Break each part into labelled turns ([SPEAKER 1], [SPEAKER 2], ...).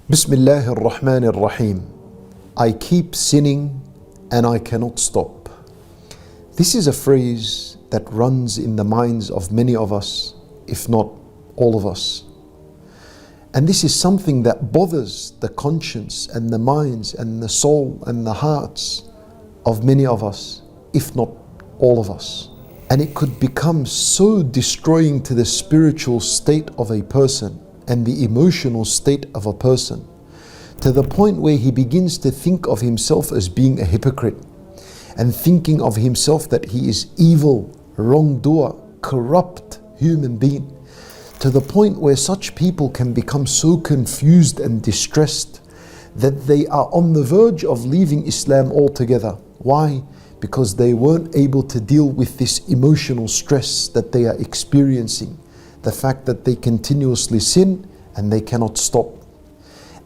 [SPEAKER 1] Bismillahir Rahmanir Rahim. I keep sinning and I cannot stop. This is a phrase that runs in the minds of many of us, if not all of us. And this is something that bothers the conscience and the minds and the soul and the hearts of many of us, if not all of us. And it could become so destroying to the spiritual state of a person and the emotional state of a person, to the point where he begins to think of himself as being a hypocrite and thinking of himself that he is evil, wrongdoer, corrupt human being, to the point where such people can become so confused and distressed that they are on the verge of leaving Islam altogether. Why? Because they weren't able to deal with this emotional stress that they are experiencing. The fact that they continuously sin and they cannot stop.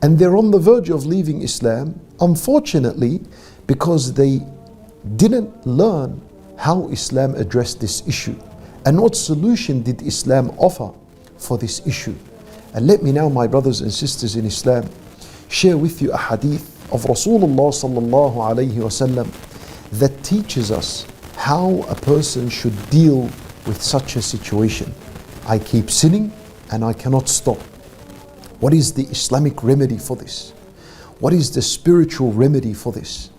[SPEAKER 1] And they're on the verge of leaving Islam, unfortunately, because they didn't learn how Islam addressed this issue. And what solution did Islam offer for this issue? And let me now, my brothers and sisters in Islam, share with you a hadith of Rasulullah sallallahu alayhi wasallam that teaches us how a person should deal with such a situation. I keep sinning and I cannot stop. What is the Islamic remedy for this? What is the spiritual remedy for this?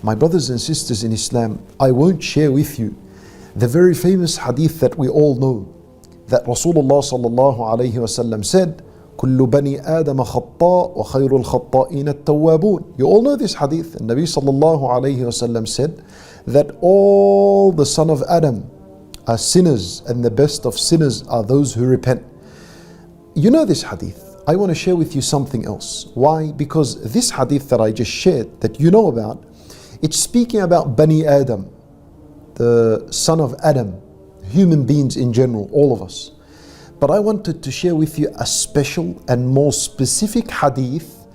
[SPEAKER 1] My brothers and sisters in Islam, I won't share with you the very famous hadith that we all know, that Rasulullah sallallahu alayhi wasallam said, كل بني آدم خطاء وخير الخطائين التوابون. You all know this hadith. And Nabi sallallahu alayhi wasallam said that all the son of Adam are sinners and the best of sinners are those who repent. You know this hadith. I want to share with you something else. Why? Because this hadith that I just shared, that you know about, it's speaking about Bani Adam, the son of Adam, human beings in general, all of us. But I wanted to share with you a special and more specific hadith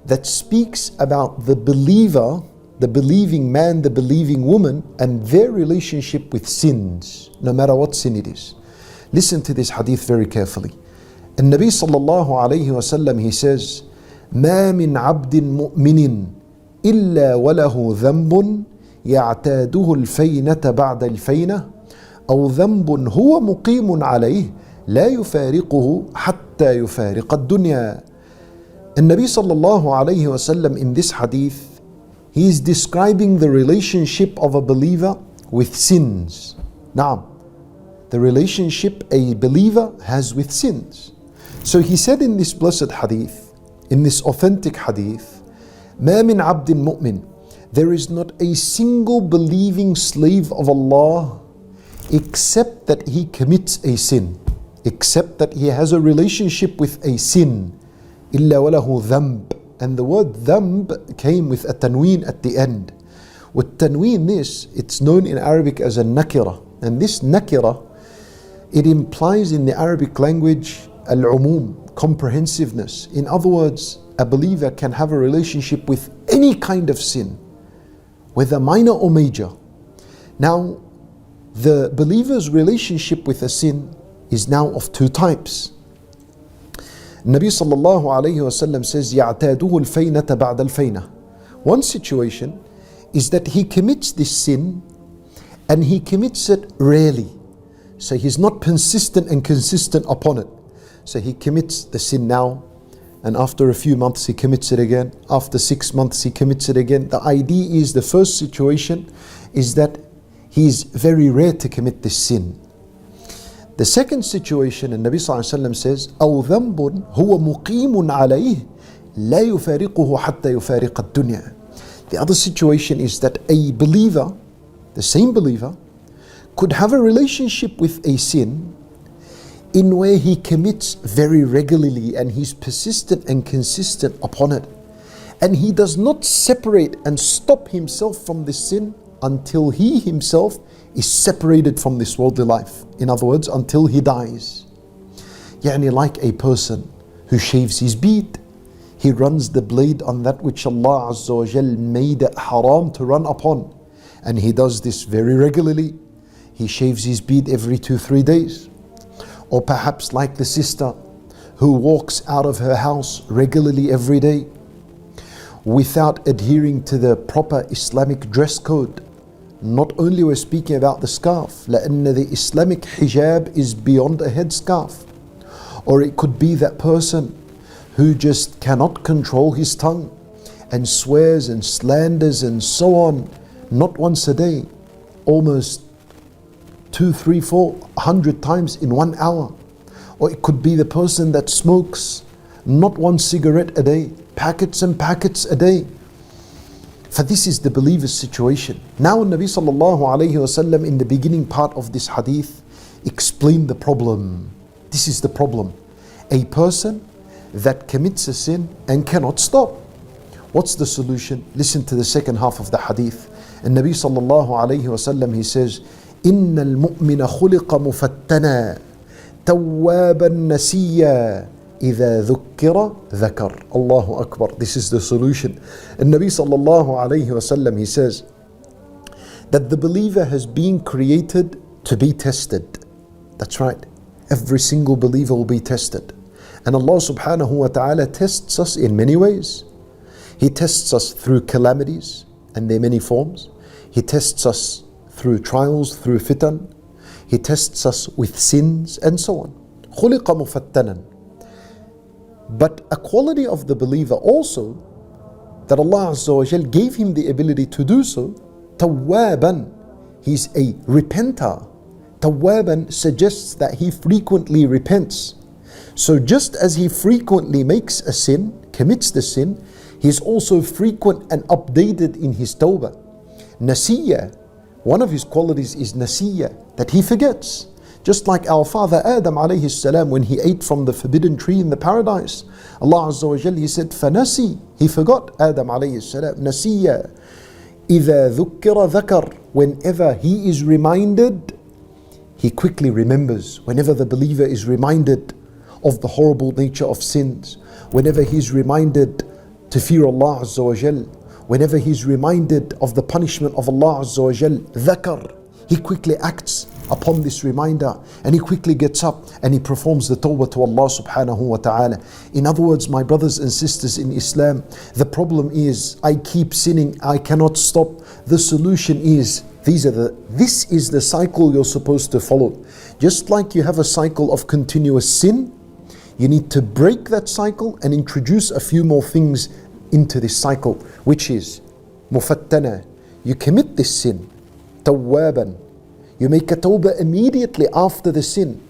[SPEAKER 1] that speaks about the believer, the believing man, the believing woman, and their relationship with sins, no matter what sin it is. Listen to this hadith very carefully. And Nabi sallallahu alayhi wasallam, he says, ما من عبد مؤمن إلا وله ذنب يعتاده الفينة بعد الفينة أو ذنب هو مقيم عليه لا يفارقه حتى يفارق الدنيا. And Nabi sallallahu alayhi wasallam in this hadith, he is describing the relationship of a believer with sins. Now, the relationship a believer has with sins. So he said in this blessed hadith, in this authentic hadith, ما من عبد مؤمن, there is not a single believing slave of Allah except that he commits a sin, except that he has a relationship with a sin. إلا وله ذنب. And the word dhanb came with a tanween at the end. With tanween, this, it's known in Arabic as a nakira. And this nakira, it implies in the Arabic language al-umum, comprehensiveness. In other words, a believer can have a relationship with any kind of sin, whether minor or major. Now, the believer's relationship with a sin is now of two types. Nabi sallallahu alayhi wasallam says, يَعْتَادُهُ الْفَيْنَةَ بَعْدَ الْفَيْنَةِ. One situation is that he commits this sin and he commits it rarely. So he's not persistent and consistent upon it. So he commits the sin now, and after a few months he commits it again. After 6 months he commits it again. The idea is, the first situation is that he is very rare to commit this sin. The second situation, and Nabi sallallahu alaihi wasallam says, أو ذنب هو مقيم عليه لا يفارقه حتى يفارق الدنيا. The other situation is that a believer, the same believer, could have a relationship with a sin in where he commits very regularly and he's persistent and consistent upon it. And he does not separate and stop himself from this sin until he himself is separated from this worldly life. In other words, until he dies. Yani like a person who shaves his beard. He runs the blade on that which Allah Azza wa Jal made it haram to run upon. And he does this very regularly. He shaves his beard every 2-3 days. Or perhaps like the sister who walks out of her house regularly every day without adhering to the proper Islamic dress code. Not only we're speaking about the scarf, لأن the Islamic hijab is beyond a headscarf. Or it could be that person who just cannot control his tongue and swears and slanders and so on, not once a day, almost 2, 3, 400 times in 1 hour. Or it could be the person that smokes not 1 cigarette a day, packets and packets a day. For this is the believer's situation. Now Nabi sallallahu alayhi wasallam in the beginning part of this hadith explained the problem. This is the problem. A person that commits a sin and cannot stop. What's the solution? Listen to the second half of the hadith. And Nabi sallallahu alayhi wasallam, he says, إِنَّ الْمُؤْمِنَ خُلِقَ مُفَتَّنًا تَوَّابًا نَسِيًّا إِذَا ذُكِّرَ ذَكَرَ. Allahu Akbar. This is the solution. And Nabi sallallahu alayhi wasallam, he says that the believer has been created to be tested. That's right. Every single believer will be tested. And Allah subhanahu wa ta'ala tests us in many ways. He tests us through calamities, and there are many forms. He tests us through trials, through fitan. He tests us with sins and so on. خُلِقَ مُفَتَّنًا. But a quality of the believer also, that Allah Azza wa Jal gave him the ability to do so, tawwaban. He's a repenter. Tawwaban suggests that he frequently repents. So just as he frequently makes a sin, commits the sin, he's also frequent and updated in his tawbah. Nasiya, one of his qualities is nasiya, that he forgets. Just like our father Adam alayhi salam, when he ate from the forbidden tree in the paradise, Allah Azza wa Jal, he said, فَنَسِي. He forgot, Adam alayhi salam, nasiya. إِذَا ذُكِّرَ ذَكَرَ. Whenever he is reminded, he quickly remembers. Whenever the believer is reminded of the horrible nature of sins, whenever he's reminded to fear Allah Azza wa Jal, whenever he's reminded of the punishment of Allah Azza wa Jal, ذَكَرَ. He quickly acts upon this reminder, and he quickly gets up and he performs the tawbah to Allah subhanahu wa ta'ala. In other words, my brothers and sisters in Islam, the problem is I keep sinning, I cannot stop. The solution is this is the cycle you're supposed to follow. Just like you have a cycle of continuous sin, you need to break that cycle and introduce a few more things into this cycle, which is mufattana. You commit this sin, tawwaban. You make a tawbah immediately after the sin.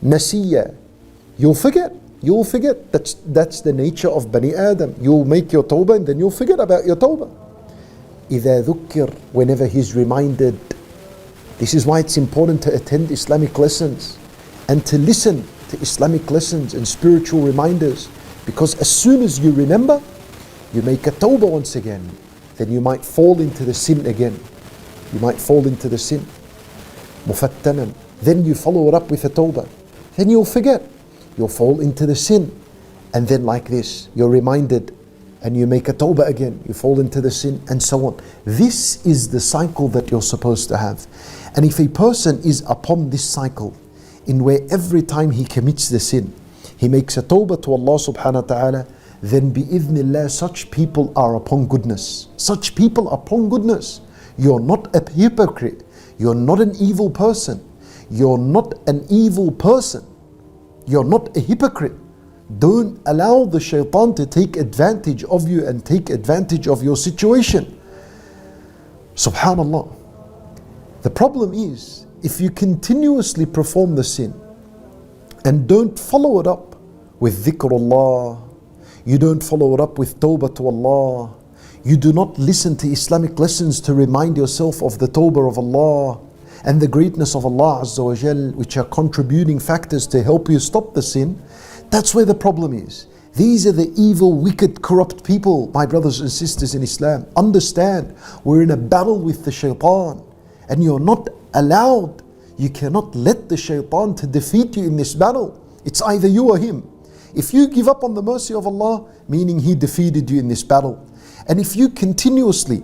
[SPEAKER 1] Nasiya. You'll forget. That's the nature of Bani Adam. You'll make your tawbah and then you'll forget about your tawbah. إِذَا ذُكِّرْ. Whenever he's reminded. This is why it's important to attend Islamic lessons and to listen to Islamic lessons and spiritual reminders. Because as soon as you remember, you make a tawbah once again, then you might fall into the sin again. You might fall into the sin. Mufattanan. Then you follow it up with a tawbah. Then you'll forget. You'll fall into the sin. And then like this, you're reminded and you make a tawbah again. You fall into the sin and so on. This is the cycle that you're supposed to have. And if a person is upon this cycle, in where every time he commits the sin, he makes a tawbah to Allah subhanahu wa ta'ala, then bi'idhnillah, such people are upon goodness. Such people are upon goodness. You're not a hypocrite. You're not an evil person. You're not an evil person. You're not a hypocrite. Don't allow the shaitan to take advantage of you and take advantage of your situation. Subhanallah. The problem is, if you continuously perform the sin and don't follow it up with dhikrullah, you don't follow it up with tawbah to Allah, you do not listen to Islamic lessons to remind yourself of the tawbah of Allah and the greatness of Allah Azza wa Jal, which are contributing factors to help you stop the sin, that's where the problem is. These are the evil, wicked, corrupt people, my brothers and sisters in Islam. Understand, we're in a battle with the shaitan, and you're not allowed, you cannot let the shaitan to defeat you in this battle. It's either you or him. If you give up on the mercy of Allah, meaning he defeated you in this battle. And if you continuously,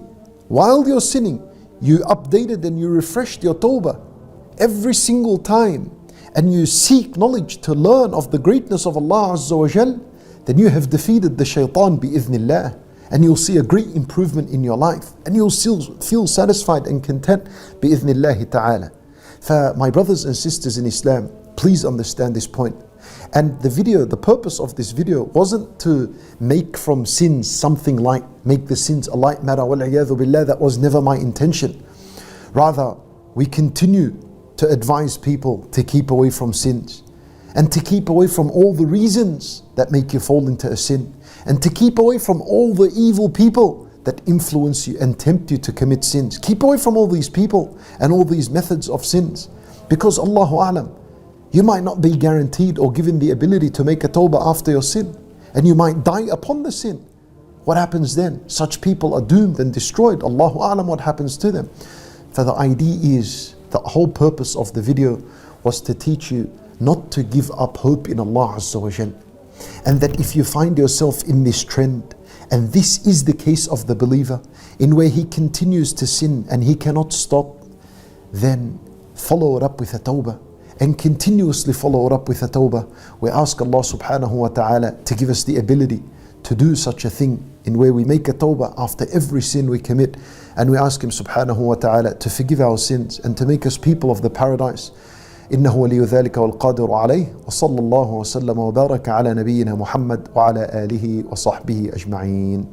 [SPEAKER 1] while you're sinning, you updated and you refreshed your tawbah every single time, and you seek knowledge to learn of the greatness of Allah Azza wa Jal, then you have defeated the Shaytan bi-idhnillah, and you'll see a great improvement in your life, and you'll still feel satisfied and content bi-idhnillahi ta'ala. For my brothers and sisters in Islam, please understand this point. And the purpose of this video wasn't to make from sins something light, make the sins a light matter. Wal-'iyadhu billah, that was never my intention. Rather, we continue to advise people to keep away from sins, and to keep away from all the reasons that make you fall into a sin, and to keep away from all the evil people that influence you and tempt you to commit sins. Keep away from all these people and all these methods of sins, because Allahu A'lam, you might not be guaranteed or given the ability to make a tawbah after your sin, and you might die upon the sin. What happens then? Such people are doomed and destroyed. Allahu A'lam what happens to them. For the idea is, the whole purpose of the video was to teach you not to give up hope in Allah Azza wa Jal. And that if you find yourself in this trend, and this is the case of the believer, in where he continues to sin and he cannot stop, then follow it up with a tawbah, and continuously follow it up with a tawbah. We ask Allah subhanahu wa ta'ala to give us the ability to do such a thing, in where we make a tawbah after every sin we commit, and we ask Him subhanahu wa ta'ala to forgive our sins and to make us people of the paradise. إنه ولي ذلك والقادر عليه وصلى الله وسلم وبارك على نبينا محمد وعلى آله وصحبه أجمعين.